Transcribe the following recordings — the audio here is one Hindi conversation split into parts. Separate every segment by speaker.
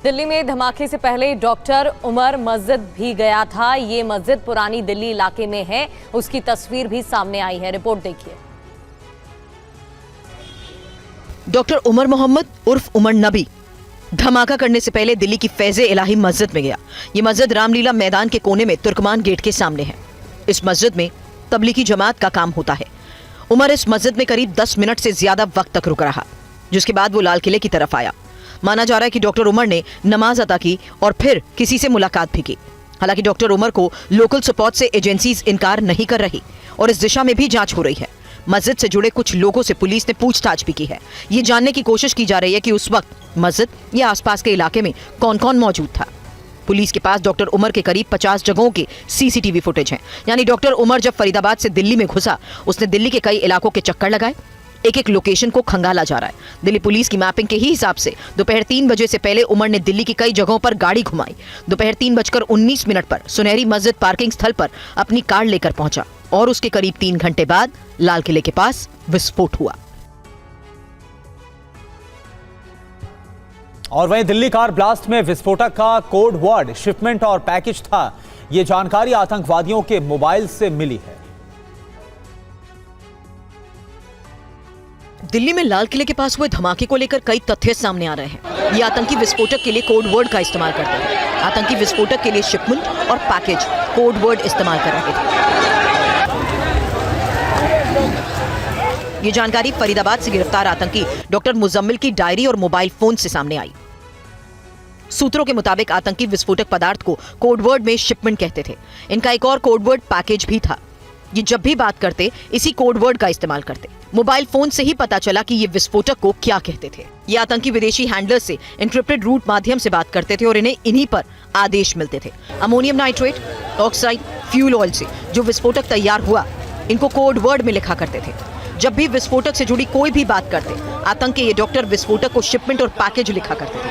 Speaker 1: दिल्ली में धमाके से पहले डॉक्टर उमर मस्जिद भी गया था। ये मस्जिद पुरानी दिल्ली इलाके में है, उसकी तस्वीर भी सामने आई है। रिपोर्ट देखिए।
Speaker 2: डॉक्टर उमर मोहम्मद उर्फ उमर नबी धमाका करने से पहले दिल्ली की फैज़े इलाही मस्जिद में गया। ये मस्जिद रामलीला मैदान के कोने में तुर्कमान गेट के सामने है। इस मस्जिद में तबलीगी जमात का काम होता है। उमर इस मस्जिद में करीब 10 मिनट से ज्यादा वक्त तक रुक रहा, जिसके बाद वो लाल किले की तरफ आया। माना जा रहा है कि डॉक्टर उमर ने नमाज अदा की और फिर किसी से मुलाकात भी की। हालांकि डॉक्टर उमर को लोकल सपोर्ट से एजेंसीज इनकार नहीं कर रही और इस दिशा में भी जांच हो रही है। मस्जिद से जुड़े कुछ लोगों से पुलिस ने पूछताछ भी की है। ये जानने की कोशिश की जा रही है कि उस वक्त मस्जिद या आसपास के इलाके में कौन कौन मौजूद था। पुलिस के पास डॉक्टर उमर के करीब 50 जगहों के सीसीटीवी फुटेज हैं। यानी डॉक्टर उमर जब फरीदाबाद से दिल्ली में घुसा, उसने दिल्ली के कई इलाकों के चक्कर लगाए। एक एक लोकेशन को खंगाला जा रहा है। दिल्ली पुलिस की मैपिंग के ही हिसाब से दोपहर 3 बजे से पहले उमर ने दिल्ली की कई जगहों पर गाड़ी घुमाई। दोपहर 3:19 पर सुनहरी मस्जिद पार्किंग स्थल पर अपनी कार लेकर पहुंचा और उसके करीब 3 घंटे बाद लाल किले के पास विस्फोट हुआ।
Speaker 3: और वहीं दिल्ली कार ब्लास्ट में विस्फोटक का कोड वर्ड शिपमेंट और पैकेज था। यह जानकारी आतंकवादियों के मोबाइल से मिली है।
Speaker 2: दिल्ली में लाल किले के पास हुए धमाके को लेकर कई तथ्य सामने आ रहे हैं। ये आतंकी विस्फोटक के लिए कोड वर्ड का इस्तेमाल करते हैं। आतंकी विस्फोटक के लिए शिपमेंट और पैकेज कोड वर्ड इस्तेमाल कर रहे थे। ये जानकारी फरीदाबाद से गिरफ्तार आतंकी डॉक्टर मुजम्मिल की डायरी और मोबाइल फोन से सामने आई। सूत्रों के मुताबिक आतंकी विस्फोटक पदार्थ को कोडवर्ड में शिपमेंट कहते थे। इनका एक और कोडवर्ड पैकेज भी था। ये जब भी बात करते इसी कोडवर्ड का इस्तेमाल करते। मोबाइल फोन से ही पता चला कि ये विस्फोटक को क्या कहते थे। ये आतंकी विदेशी हैंडलर से एन्क्रिप्टेड रूट माध्यम से बात करते थे और इन्हें इन्हीं पर आदेश मिलते थे। Ammonium nitrate, oxide, fuel oil से जो विस्फोटक तैयार हुआ, इनको कोडवर्ड में लिखा करते थे। जब भी विस्फोटक से जुड़ी कोई भी बात करते, आतंक के ये डॉक्टर विस्फोटक को शिपमेंट और पैकेज लिखा करते थे।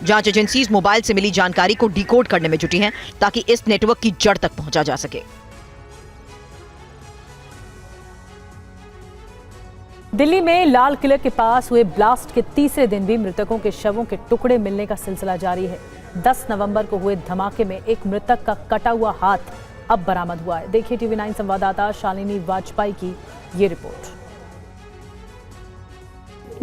Speaker 2: जांच एजेंसीज मोबाइल से मिली जानकारी को डिकोड करने में जुटी हैं ताकि इस नेटवर्क की जड़ तक पहुंचा जा सके।
Speaker 1: दिल्ली में लाल किले के पास हुए ब्लास्ट के तीसरे दिन भी मृतकों के शवों के टुकड़े मिलने का सिलसिला जारी है। 10 नवंबर को हुए धमाके में एक मृतक का कटा हुआ हाथ अब बरामद हुआ है। देखिए टीवी 9 संवाददाता शालिनी वाजपेयी की ये रिपोर्ट।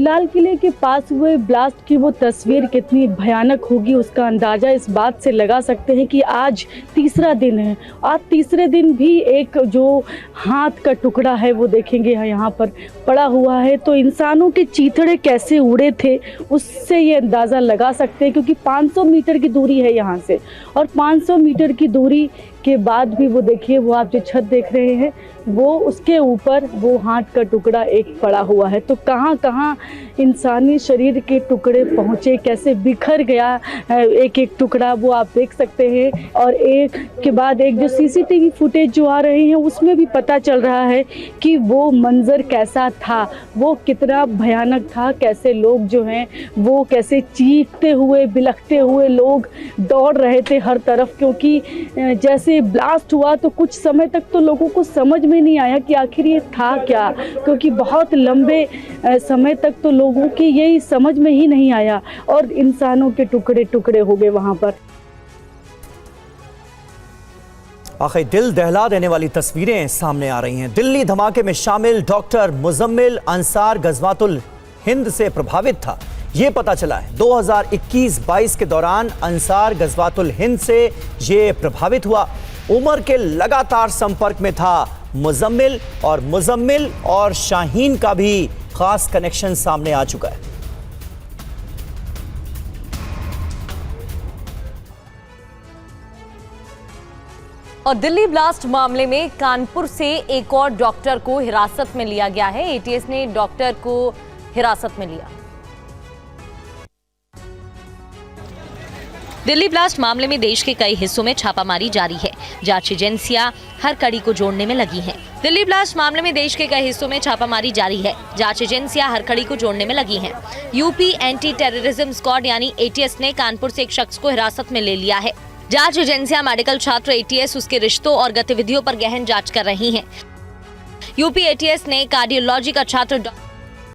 Speaker 4: लाल किले के पास हुए ब्लास्ट की वो तस्वीर कितनी भयानक होगी, उसका अंदाज़ा इस बात से लगा सकते हैं कि आज तीसरा दिन है। आज तीसरे दिन भी एक जो हाथ का टुकड़ा है वो देखेंगे यहाँ पर पड़ा हुआ है। तो इंसानों के चीथड़े कैसे उड़े थे उससे ये अंदाज़ा लगा सकते हैं, क्योंकि 500 मीटर की दूरी है यहाँ से और 500 मीटर की दूरी के बाद भी वो देखिए, वो आप जो छत देख रहे हैं वो उसके ऊपर वो हाथ का टुकड़ा एक पड़ा हुआ है। तो कहाँ कहाँ इंसानी शरीर के टुकड़े पहुँचे, कैसे बिखर गया एक एक टुकड़ा, वो आप देख सकते हैं। और एक के बाद एक जो सीसीटीवी फुटेज जो आ रही है उसमें भी पता चल रहा है कि वो मंजर कैसा था, वो कितना भयानक था। कैसे लोग जो हैं वो कैसे चीखते हुए बिलखते हुए लोग दौड़ रहे थे हर तरफ, क्योंकि जैसे ब्लास्ट हुआ तो कुछ समय तक तो लोगों को समझ में नहीं आया कि आखिर ये था क्या, क्योंकि बहुत लंबे समय तक तो लोगों की यही समझ में ही नहीं आया और इंसानों के टुकड़े टुकड़े हो गए वहां पर।
Speaker 3: आखिर दिल दहला देने वाली तस्वीरें सामने आ रही हैं। दिल्ली धमाके में शामिल डॉक्टर मुजम्मिल अंसार गजवातुल हिंद से प्रभावित था, ये पता चला है। 2021-22 के दौरान अंसार गजवातुल हिंद से ये प्रभावित हुआ। उमर के लगातार संपर्क में था मुजम्मिल और शाहीन का भी खास कनेक्शन सामने आ चुका है।
Speaker 1: और दिल्ली ब्लास्ट मामले में कानपुर से एक और डॉक्टर को हिरासत में लिया गया है। एटीएस ने डॉक्टर को हिरासत में लिया।
Speaker 5: दिल्ली ब्लास्ट मामले में देश के कई हिस्सों में छापामारी जारी है। जांच एजेंसियां हर कड़ी को जोड़ने में लगी हैं। दिल्ली ब्लास्ट मामले में देश के कई हिस्सों में छापामारी जारी है। जांच एजेंसियां हर कड़ी को जोड़ने में लगी हैं। यूपी एंटी टेररिज्म स्क्वाड यानी एटीएस ने कानपुर से एक शख्स को हिरासत में ले लिया है। जांच एजेंसियां मेडिकल छात्र एटीएस उसके रिश्तों और गतिविधियों पर गहन जांच कर रही हैं। यूपी एटीएस ने कार्डियोलॉजी का छात्र